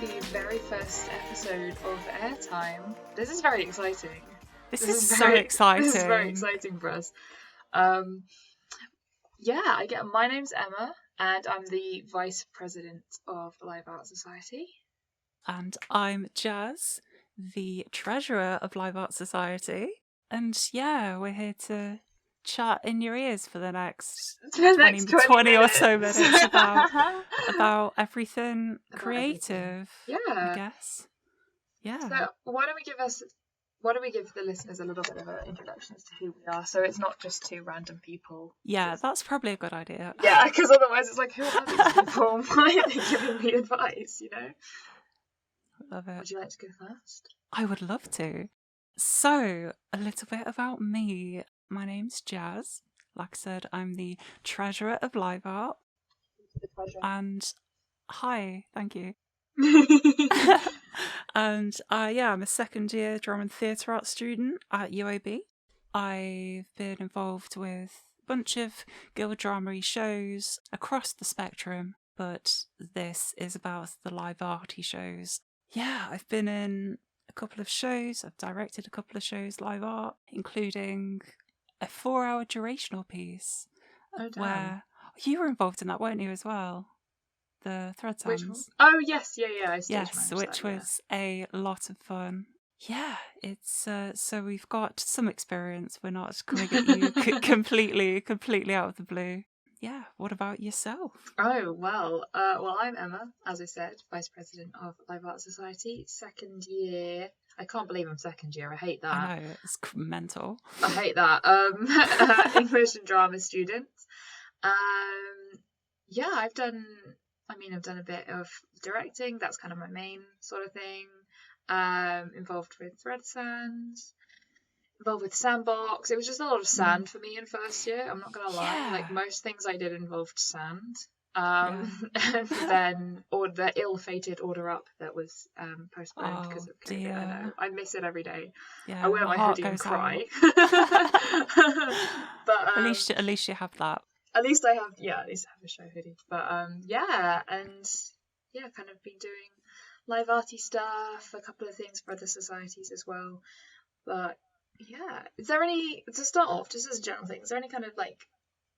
the very first episode of Airtime. This is very exciting. This is so exciting. This is very exciting for us. My name's Emma, and I'm the Vice President of Live Art Society. And I'm Jazz, the Treasurer of Live Art Society. And yeah, we're here to chat in your ears for the next 20 or so minutes about everything creative. Yeah. I guess. Yeah. So why don't we give the listeners a little bit of an introduction as to who we are, so it's not just two random people. Yeah, that's probably a good idea. Yeah, because otherwise it's like, who are these people? Why are they giving me advice, you know? Love it. Would you like to go first? I would love to. So, a little bit about me. My name's Jazz. Like I said, I'm the Treasurer of Live Art. And hi, thank you. And I'm a second year drama and theatre art student at UAB. I've been involved with a bunch of guild drama shows across the spectrum, but this is about the live arty shows. Yeah, I've been in a couple of shows. I've directed a couple of shows live art, including a 4-hour durational piece where you were involved in that, weren't you, as well? The Thread Sounds. Oh, yes, yeah. Which was a lot of fun. Yeah, it's so we've got some experience. We're not coming at you completely out of the blue. Yeah, what about yourself? Oh, well, I'm Emma, as I said, Vice President of Live Art Society, second year. I can't believe I'm second year. I hate that. I know, it's mental. I hate that. English and drama student. I've done a bit of directing. That's kind of my main sort of thing. Involved with Thread Sounds. Involved with Sandbox. It was just a lot of sand for me in first year. I'm not gonna lie. Like most things I did involved sand. And then the ill-fated Order Up that was postponed because of COVID. Dear. I know. I miss it every day. Yeah, I wear my hoodie and cry. But at least you have that. At least I have a show hoodie. But kind of been doing live arty stuff, a couple of things for other societies as well. But yeah, is there any, to start off, just as a general thing, is there any kind of like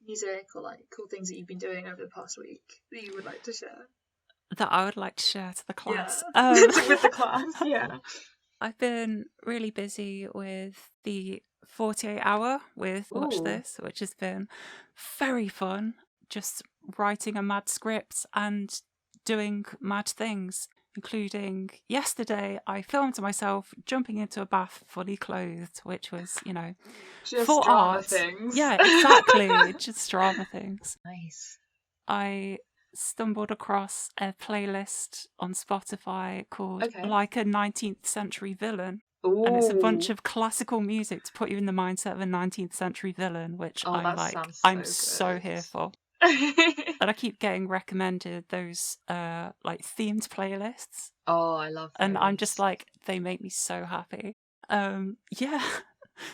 music or like cool things that you've been doing over the past week that you would like to share? That I would like to share to the class. Yeah. With the class, yeah. I've been really busy with the 48 hour with Watch This, which has been very fun. Just writing a mad script and doing mad things, including yesterday I filmed myself jumping into a bath fully clothed, which was, just for drama art. Things. Yeah, exactly. Just drama things. Nice. I stumbled across a playlist on Spotify called Like a 19th Century Villain. Ooh. And it's a bunch of classical music to put you in the mindset of a 19th century villain, which I'm so here for. And I keep getting recommended those themed playlists. Oh, I love those. And I'm just like, they make me so happy.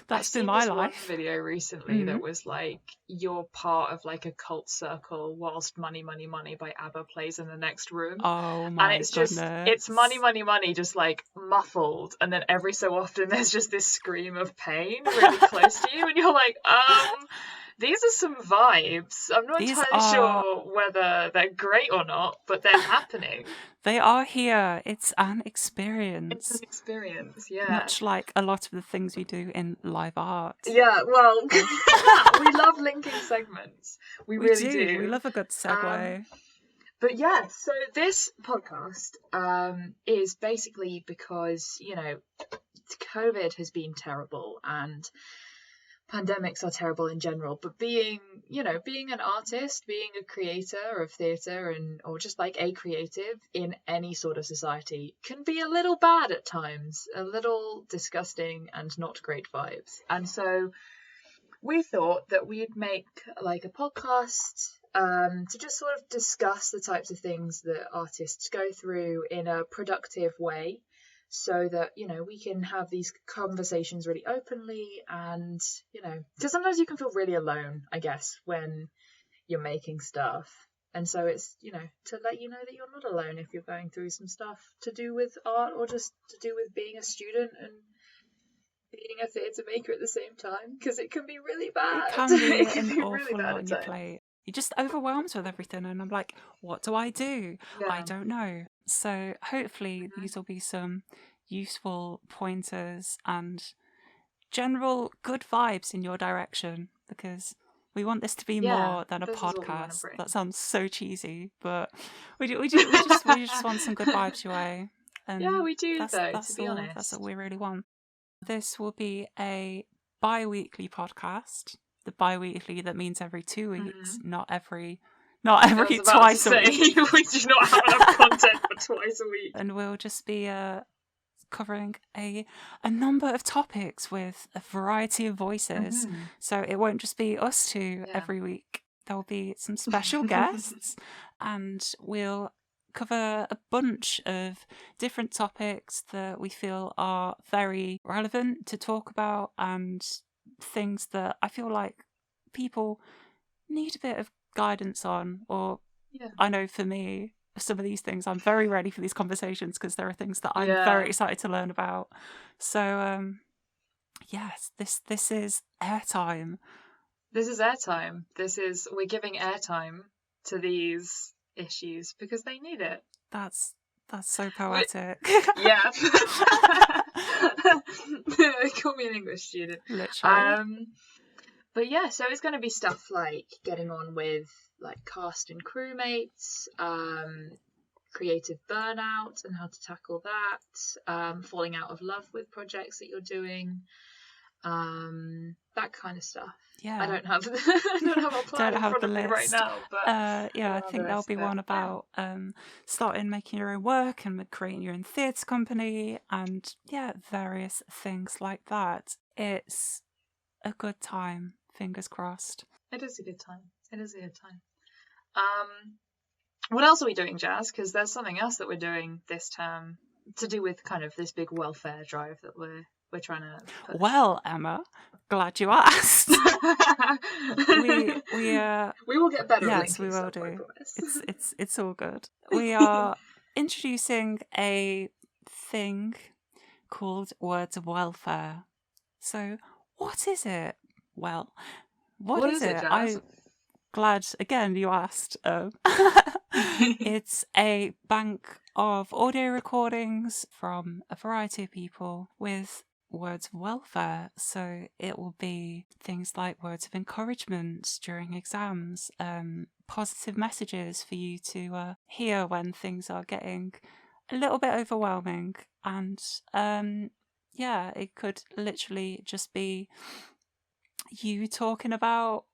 That's been my life. One video recently that was like, you're part of like a cult circle whilst Money Money Money by ABBA plays in the next room. Oh my goodness. It's Money Money Money just like muffled, and then every so often there's just this scream of pain really close to you, and you're like, these are some vibes. I'm not entirely sure whether they're great or not, but they're happening. They are here. It's an experience. It's an experience, yeah. Much like a lot of the things we do in live art. Yeah, well, we love linking segments. We really do. We love a good segue. But yeah, so this podcast is basically because, COVID has been terrible and pandemics are terrible in general, but being an artist, being a creator of theatre or just like a creative in any sort of society can be a little bad at times, a little disgusting and not great vibes. And so we thought that we'd make like a podcast to just sort of discuss the types of things that artists go through in a productive way, so that, we can have these conversations really openly and, because sometimes you can feel really alone, I guess, when you're making stuff. And so it's, to let you know that you're not alone if you're going through some stuff to do with art or just to do with being a student and being a theatre maker at the same time, because it can be really bad. It can be It can an be awful really bad lot at on your times. plate. You're just overwhelmed with everything, and I'm like, what do I do? I Yeah. don't know. So hopefully these will be some useful pointers and general good vibes in your direction, because we want this to be more than a this is what we want to podcast. bring. That sounds so cheesy, but we just want some good vibes your way. And Yeah, we do, that's, though, that's to be all, honest. That's what we really want. This will be a bi-weekly podcast. The bi-weekly, that means every 2 weeks, not every twice a week. We do not have enough content for twice a week. And we'll just be covering a number of topics with a variety of voices. So it won't just be us two every week. There'll be some special guests, and we'll cover a bunch of different topics that we feel are very relevant to talk about, and things that I feel like people need a bit of guidance on. Or I know for me, some of these things, I'm very ready for these conversations because there are things that I'm very excited to learn about. So yes, this is airtime. This is airtime. We're giving airtime to these issues because they need it. That's so poetic. Yeah. Call me an English student. Literally. But yeah, so it's going to be stuff like getting on with like cast and crewmates, creative burnout and how to tackle that, falling out of love with projects that you're doing, that kind of stuff. Yeah. I don't have a plan in front of me right now, but I think there'll be one about starting making your own work and creating your own theatre company, and various things like that. It's a good time, fingers crossed. It is a good time. What else are we doing, Jazz? Because there's something else that we're doing this term to do with kind of this big welfare drive that we're trying to push. Well, Emma, glad you asked. we will get better. Yes, we will do. It's all good. We are introducing a thing called Words of Wellfare. So, what is it? Well, what is it? I'm glad again you asked. It's a bank of audio recordings from a variety of people with words of welfare. So it will be things like words of encouragement during exams, positive messages for you to hear when things are getting a little bit overwhelming. And it could literally just be you talking about,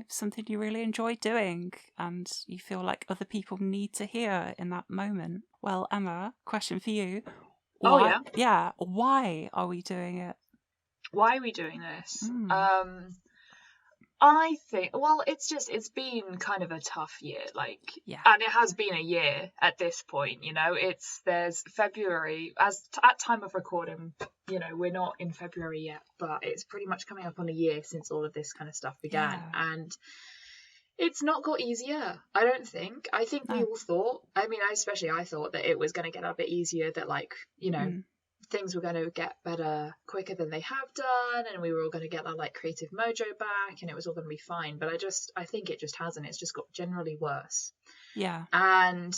something you really enjoy doing and you feel like other people need to hear in that moment. Well, Emma, question for you. Why are we doing it? Why are we doing this? I think, it's been kind of a tough year, and it has been a year at this point, there's February, at time of recording, we're not in February yet, but it's pretty much coming up on a year since all of this kind of stuff began, and it's not got easier, I don't think. I think we all thought, I thought that it was going to get a bit easier, that things were going to get better quicker than they have done, and we were all going to get that creative mojo back, and it was all going to be fine. But I think it just hasn't. It's just got generally worse. Yeah. And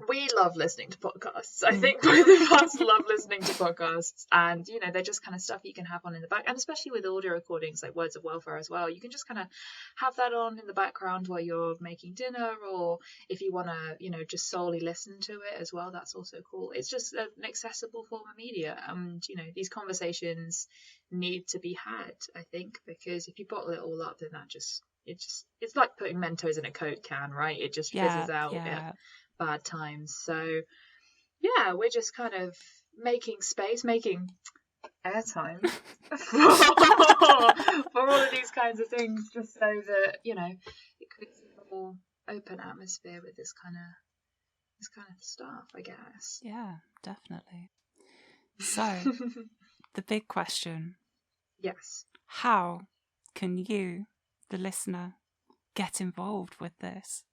we love listening to podcasts. I think both of us love listening to podcasts, and they're just kind of stuff you can have on in the back, and especially with audio recordings like Words of Wellfare as well, you can just kind of have that on in the background while you're making dinner, or if you want to just solely listen to it as well, that's also cool. It's just an accessible form of media, and these conversations need to be had, I think, because if you bottle it all up, then it's like putting Mentos in a Coke can, right? It just fizzes out at bad times. So we're just kind of making airtime for all of these kinds of things, just so that it creates a more open atmosphere with this kind of stuff, I guess. Yeah, definitely. So the big question, yes, how can you, the listener, get involved with this?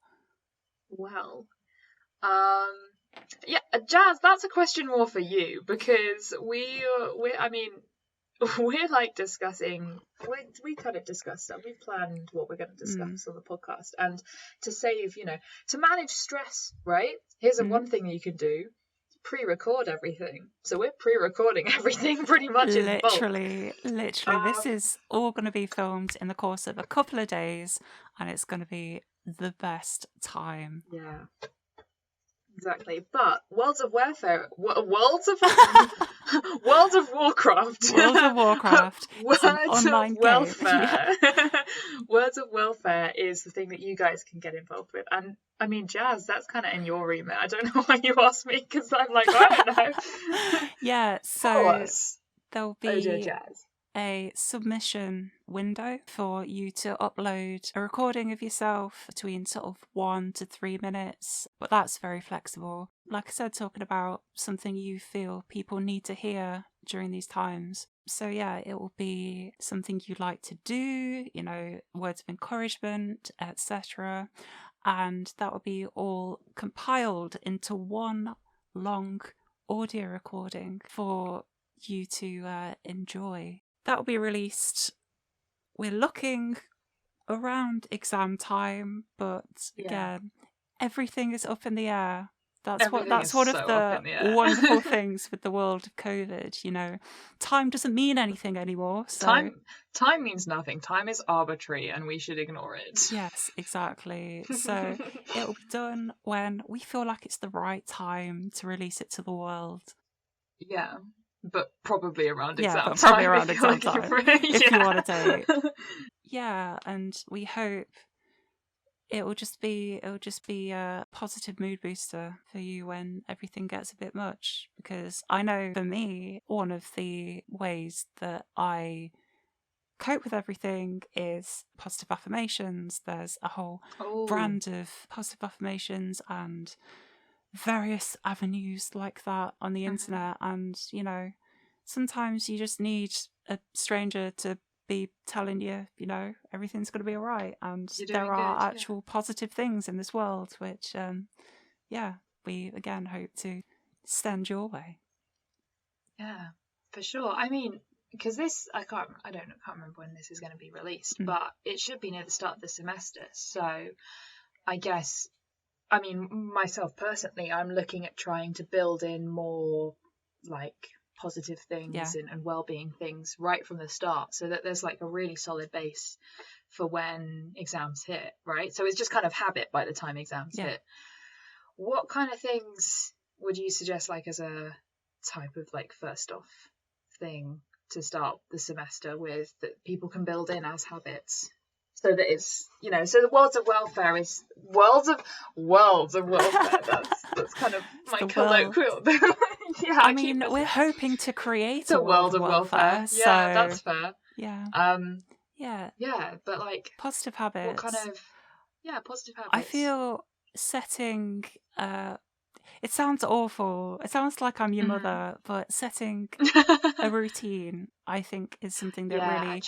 Well, yeah, Jazz, that's a question more for you, because I mean, we're like discussing, we kind of discussed stuff. We've planned what we're going to discuss on the podcast, and to save, to manage stress, right? Here's one thing you can do: pre-record everything. So we're pre-recording everything pretty much in bulk. Literally, this is all going to be filmed in the course of a couple of days, and it's going to be the best time. Yeah. Exactly, but Worlds of Warcraft. Worlds of Wellfare. Words of Wellfare is the thing that you guys can get involved with, and I mean, Jazz, that's kind of in your remit. I don't know why you asked me, because I'm like, I don't know. Yeah, so there'll be Jazz. a submission window for you to upload a recording of yourself between sort of 1 to 3 minutes, but that's very flexible. Like I said, talking about something you feel people need to hear during these times. So yeah, it will be something you like to do, words of encouragement, etc. And that will be all compiled into one long audio recording for you to enjoy. That will be released. We're looking around exam time, but again, everything is up in the air. That's one of the wonderful things with the world of COVID. Time doesn't mean anything anymore. So time means nothing. Time is arbitrary, and we should ignore it. Yes, exactly. So it will be done when we feel like it's the right time to release it to the world. Yeah. But probably around exam time. Probably around exam time, if you want to date. Yeah, and we hope it will just be a positive mood booster for you when everything gets a bit much. Because I know for me, one of the ways that I cope with everything is positive affirmations. There's a whole brand of positive affirmations and various avenues like that on the internet, and sometimes you just need a stranger to be telling you everything's going to be all right, and there are actual positive things in this world, which we again hope to send your way. Yeah, for sure. I mean, because this, I can't remember when this is going to be released, but it should be near the start of the semester, so I guess, I mean, myself personally, I'm looking at trying to build in more like positive things and well-being things right from the start, so that there's like a really solid base for when exams hit, right? So it's just kind of habit by the time exams hit. What kind of things would you suggest, like as a type of like first off thing to start the semester with, that people can build in as habits? So that it's, so the Worlds of Welfare is Worlds of Welfare. That's kind of my colloquial. I mean, we're hoping to create a World of Welfare. So that's fair. Yeah. But like positive habits. What kind of positive habits? I feel setting. It sounds awful. It sounds like I'm your mother, but setting a routine, I think, is something that really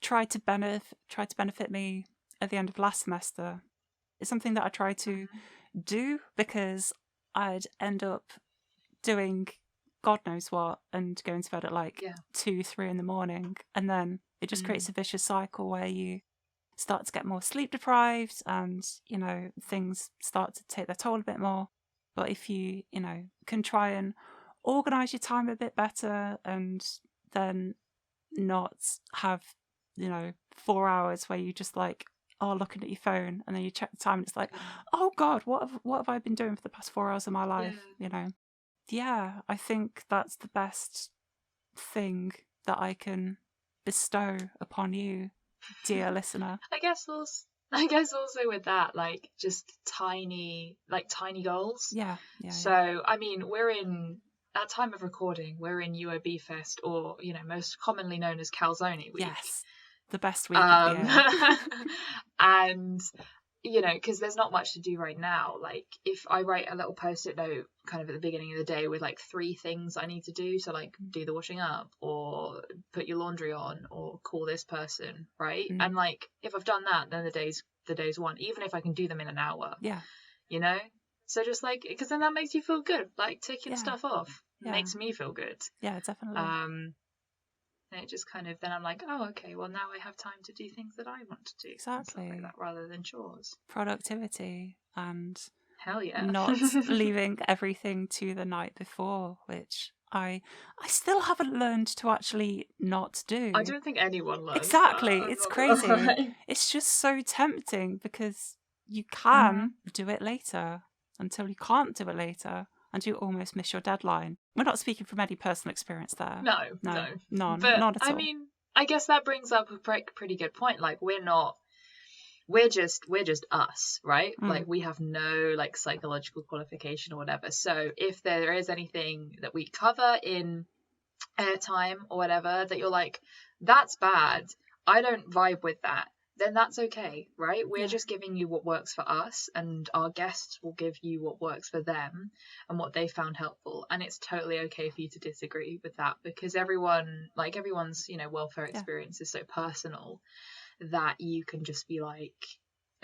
tried to benefit me at the end of last semester. It's something that I tried to do, because I'd end up doing God knows what and going to bed at like 2-3 in the morning, and then it just creates a vicious cycle where you start to get more sleep deprived, and things start to take their toll a bit more. But if you can try and organise your time a bit better, and then not have 4 hours where you just like are looking at your phone, and then you check the time and it's like, oh God, what have I been doing for the past 4 hours of my life? I think that's the best thing that I can bestow upon you, dear listener. I guess also with that, like just tiny goals. Yeah. So I mean, we're in, at time of recording, we're in UOB Fest, or most commonly known as Calzone Week. Yes, the best week of the year. And because there's not much to do right now. Like if I write a little post-it note kind of at the beginning of the day with like 3 things I need to do, so like do the washing up, or put your laundry on, or call this person, right? And like if I've done that, then the day's the days want, even if I can do them in an hour. Yeah. You know? So just like, because then that makes you feel good. Like ticking Yeah. stuff off Yeah. makes me feel good. Yeah, definitely. And it just kind of, then I'm like, oh, okay, well now I have time to do things that I want to do. Exactly. And stuff like that, rather than chores. Productivity and hell yeah. not leaving everything to the night before, which I still haven't learned to actually not do. I don't think anyone learns exactly. that. It's crazy. It's just so tempting because you can do it later until you can't do it later and you almost miss your deadline. We're not speaking from any personal experience there. No, none, but not at all. I mean, I guess that brings up a pretty good point. Like, we're just us, right? Like, we have no like psychological qualification or whatever. So if there is anything that we cover in Airtime or whatever that you're like, that's bad, I don't vibe with that, then that's okay, right? We're just giving you what works for us, and our guests will give you what works for them and what they found helpful. And it's totally okay for you to disagree with that, because everyone's, you know, welfare experience is so personal that you can just be like,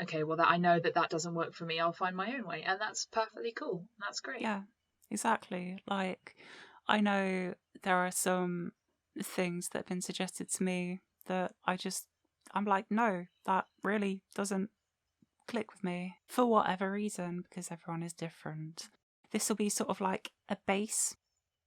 okay, well, that I know that doesn't work for me, I'll find my own way, and that's perfectly cool. That's great. Yeah, exactly. Like, I know there are some things that have been suggested to me that I'm like, no, that really doesn't click with me for whatever reason, because everyone is different. This will be sort of like a base,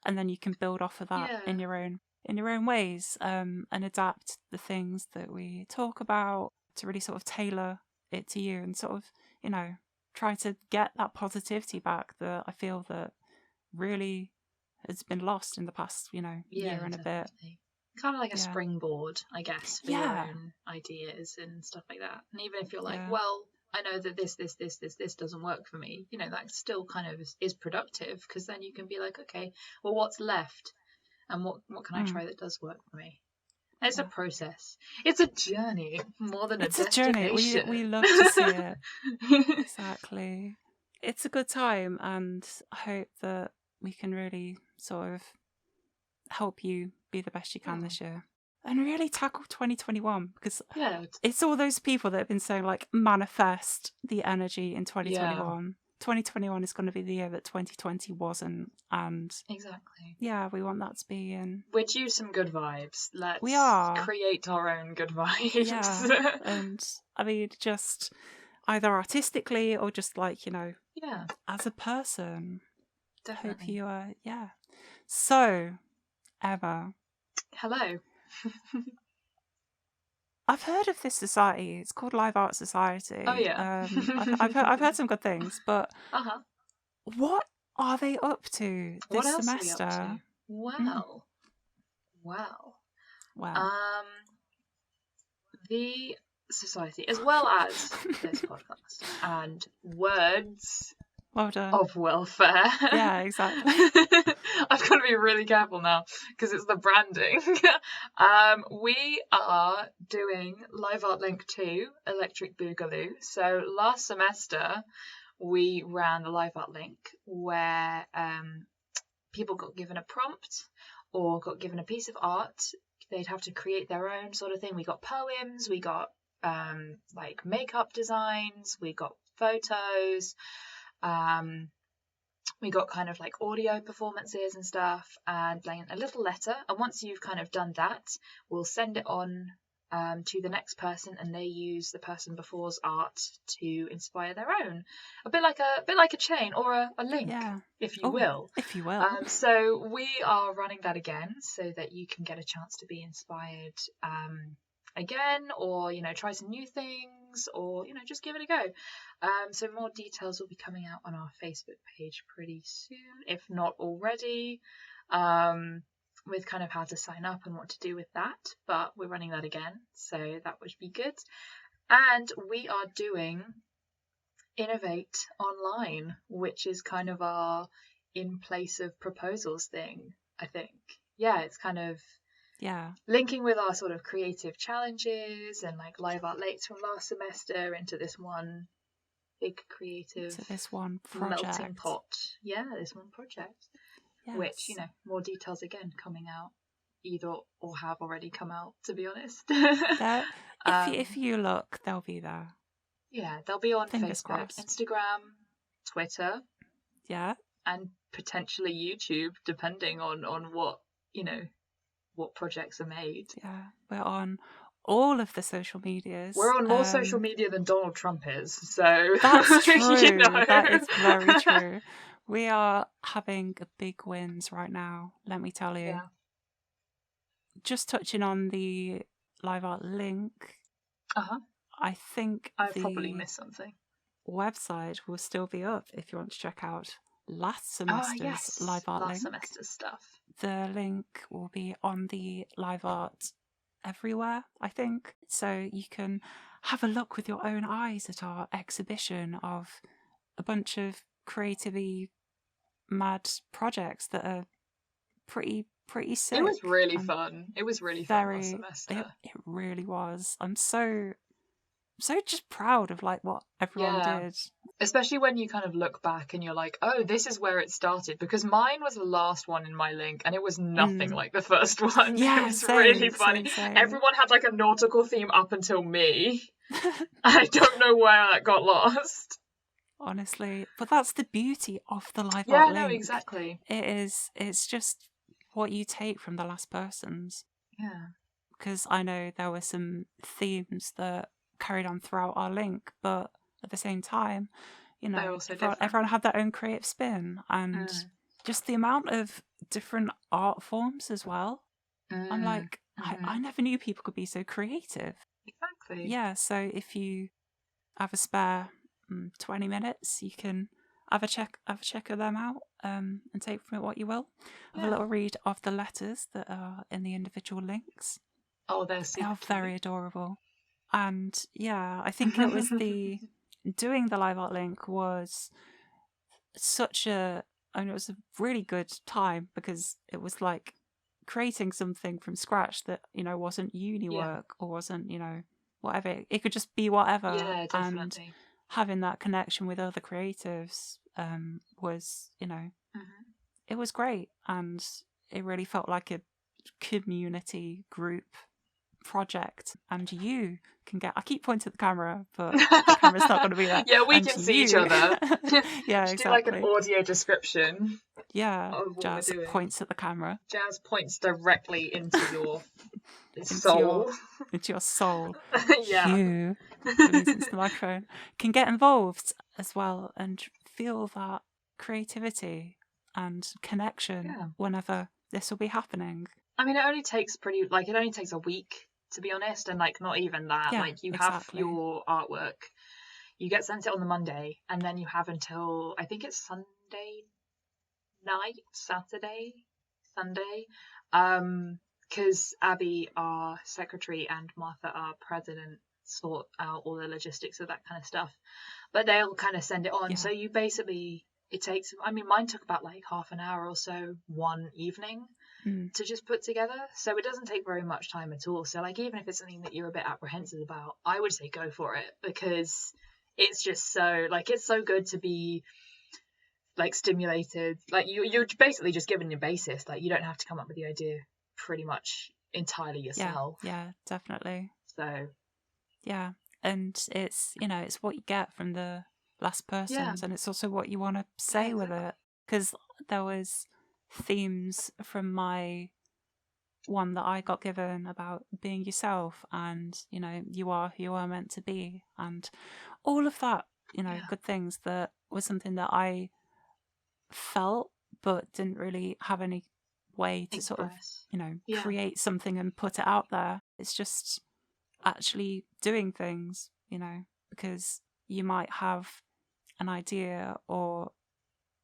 and then you can build off of that in your own ways, and adapt the things that we talk about to really sort of tailor it to you, and sort of, you know, try to get that positivity back that I feel that really has been lost in the past, you know, year and a bit. Kind of like a springboard, I guess, for your own ideas and stuff like that. And even if you're like, well, I know that this doesn't work for me, you know, that still kind of is productive, because then you can be like, okay, well, what's left, and what can I try that does work for me? It's a process. It's a journey more than it's a journey. We love to see it. Exactly. It's a good time, and I hope that we can really sort of help you be the best you can this year, and really tackle 2021, because it's all those people that have been saying, like, manifest the energy in 2021. 2021 is going to be the year that 2020 wasn't, and we want that to be in. We're due some good vibes. Let's create our own good vibes. And I mean, just either artistically or just, like, you know, as a person. Definitely. Hope you are. So, Emma, hello. I've heard of this society. It's called Live Art Society. Oh yeah. I've heard some good things, but what are they up to this semester? Are we up to? Well. The society, as well as this podcast and words of welfare. Yeah, exactly. I've got to be really careful now because it's the branding. We are doing Live Art Link 2, Electric Boogaloo. So last semester we ran the Live Art Link where people got given a prompt or got given a piece of art. They'd have to create their own sort of thing. We got poems, we got like makeup designs, we got photos, we got kind of like audio performances and stuff, and like a little letter. And once you've kind of done that, we'll send it on to the next person, and they use the person before's art to inspire their own. A bit like a chain or a link, if you will. So we are running that again, so that you can get a chance to be inspired again, or, you know, try some new things, or, you know, just give it a go. So more details will be coming out on our Facebook page pretty soon, if not already, with kind of how to sign up and what to do with that. But we're running that again, so that would be good. And we are doing Innovate Online, which is kind of our in place of proposals thing, I think. Yeah, it's kind of linking with our sort of creative challenges and like Live Art Lakes from last semester into this one big creative melting pot. Yeah, this one project. Yes. Which, you know, more details again coming out, either or have already come out, to be honest. If you look, they'll be there. Yeah, they'll be on Fingers Facebook, crossed. Instagram, Twitter, Yeah. and potentially YouTube, depending on what, you know, what projects are made. Yeah, we're on all of the social medias. We're on more social media than Donald Trump is, so That's true. you know. That is very true. We are having big wins right now, let me tell you. Yeah. Just touching on the live art link, I think I've probably missed something. Website will still be up if you want to check out last semester's live art link. Last semester's stuff. The link will be on the live art everywhere, I think. So you can have a look with your own eyes at our exhibition of a bunch of creatively mad projects that are pretty sick. It was really fun. It was really fun last semester. It really was. I'm so just proud of like what everyone did. Especially when you kind of look back and you're like, oh, this is where it started, because mine was the last one in my link and it was nothing like the first one. Yeah, it was really funny. Same. Everyone had like a nautical theme up until me. I don't know where that got lost. Honestly, but that's the beauty of the live art link. Yeah, no, exactly. It's just what you take from the last person's. Yeah. Because I know there were some themes that carried on throughout our link, but at the same time, you know, everyone had their own creative spin, and just the amount of different art forms as well. I'm like, I never knew people could be so creative. Exactly. Yeah, so if you have a spare 20 minutes, you can have a check of them out and take from it what you will. Have a little read of the letters that are in the individual links. Oh, they're super cute. Very adorable. And yeah, I think it was doing the live art link was it was a really good time, because it was like creating something from scratch that, you know, wasn't uni work or wasn't, you know, whatever. It could just be whatever. Yeah, definitely. And having that connection with other creatives was, you know, it was great. And it really felt like a community group project, and you can get, I keep pointing at the camera, but the camera's not going to be there. Yeah, we can see each other. Yeah, exactly. Do like an audio description. Yeah, Jazz points at the camera. Jazz points directly into your soul. Into your soul. Yeah. You, into the microphone, can get involved as well and feel that creativity and connection whenever this will be happening. I mean, it only takes a week, to be honest, and like not even that. Yeah, like you have your artwork, you get sent it on the Monday, and then you have until I think it's Sunday night, Sunday, because Abby, our secretary, and Martha, our president, sort out all the logistics of that kind of stuff. But they'll kind of send it on. So you basically, it takes, I mean, mine took about like half an hour or so one evening to just put together. So it doesn't take very much time at all. So like, even if it's something that you're a bit apprehensive about, I would say go for it, because it's just so, like, it's so good to be like stimulated. Like you're basically just given your basis. Like you don't have to come up with the idea pretty much entirely yourself. Yeah, definitely. So yeah, and it's, you know, it's what you get from the last person's, and it's also what you want to say with it, because there was themes from my one that I got given about being yourself, and, you know, you are who you are meant to be, and all of that, you know, good things. That was something that I felt but didn't really have any way to sort of, you know, create something and put it out there. It's just actually doing things, you know, because you might have an idea, or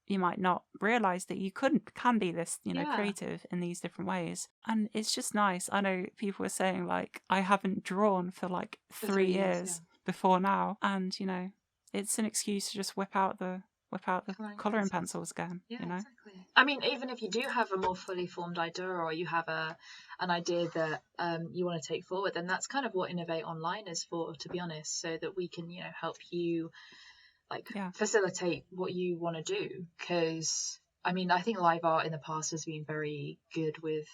you might not realize that you can be this, you know, creative in these different ways. And it's just nice. I know people were saying, like, I haven't drawn for like 3 years before now, and, you know, it's an excuse to just whip out the colouring pencils again. Yeah, you know, exactly. I mean, even if you do have a more fully formed idea, or you have an idea that you want to take forward, then that's kind of what Innovate Online is for, to be honest, so that we can, you know, help you like facilitate what you want to do. Because I mean, I think live art in the past has been very good with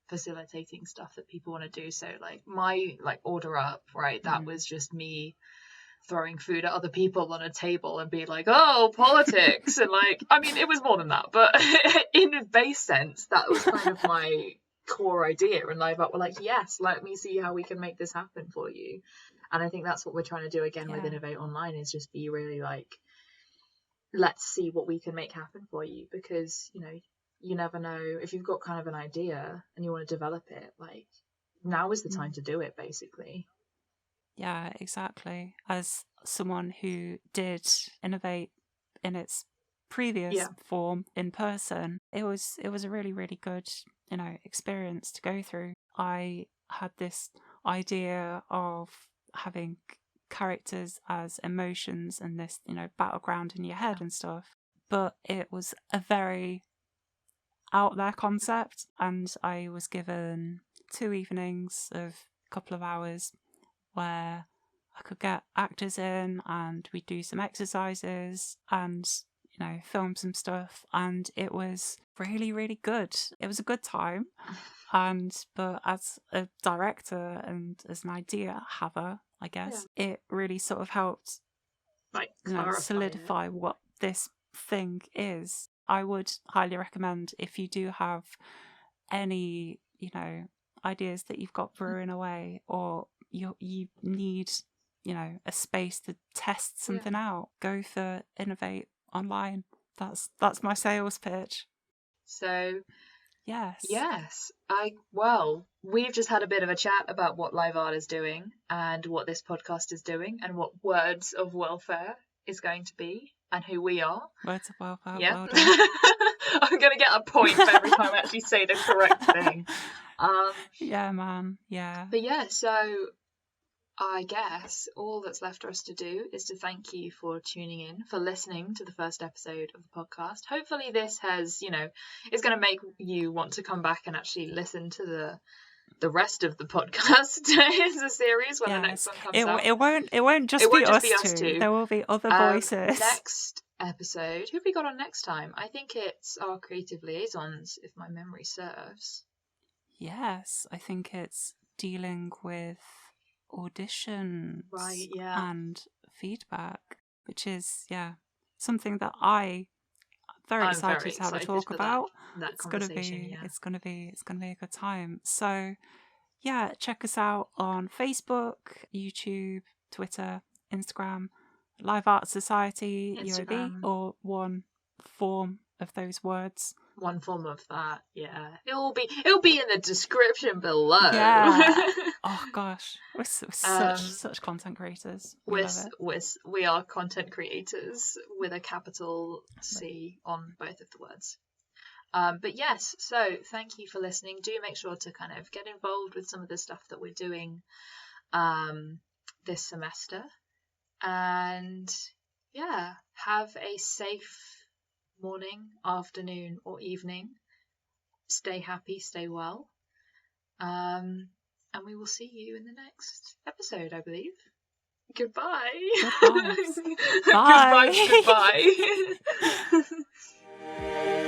facilitating stuff that people want to do. So like my like order up, right, that was just me throwing food at other people on a table and being like, oh, politics, and like, I mean, it was more than that, but in a base sense, that was kind of my core idea. And Live Art were like, yes, let me see how we can make this happen for you. And I think that's what we're trying to do again with Innovate Online, is just be really like, let's see what we can make happen for you, because, you know, you never know if you've got kind of an idea and you want to develop it, like, now is the time to do it, basically. Yeah, exactly. As someone who did Innovate in its previous form in person, it was a really, really good, you know, experience to go through. I had this idea of having characters as emotions and this, you know, battleground in your head and stuff, but it was a very out there concept, and I was given 2 evenings of a couple of hours where I could get actors in and we'd do some exercises and, you know, film some stuff, and it was really, really good. It was a good time. But as a director and as an idea haver, I guess, it really sort of helped, like, you know, solidify what this thing is. I would highly recommend, if you do have any, you know, ideas that you've got brewing away, or you need, you know, a space to test something out, go for Innovate Online. That's my sales pitch. So yes, we've just had a bit of a chat about what Live Art is doing and what this podcast is doing and what Words of Wellfare is going to be and who we are. Words of Wellfare. Yeah. Well done. I'm gonna get a point for every time I actually say the correct thing. Yeah, man. Yeah. But yeah, so I guess all that's left for us to do is to thank you for tuning in, for listening to the first episode of the podcast. Hopefully this has, you know, is going to make you want to come back and actually listen to the rest of the podcast as a series when the next one comes out. It won't just be us two. There will be other voices. Next episode, who have we got on next time? I think it's our creative liaisons, if my memory serves. Yes, I think it's dealing with auditions and feedback, which is something that I'm very excited to have a talk about. It's gonna be a good time. So check us out on Facebook, YouTube, Twitter, Instagram, Live Art Society, UOB, or one form of those words. One form of that, it'll be in the description below. Oh gosh, we're such content creators. We are content creators with a capital C on both of the words. But yes, so thank you for listening. Do make sure to kind of get involved with some of the stuff that we're doing this semester, and have a safe morning, afternoon, or evening. Stay happy, stay well, and we will see you in the next episode, I believe. Goodbye. Bye. Goodbye. Goodbye.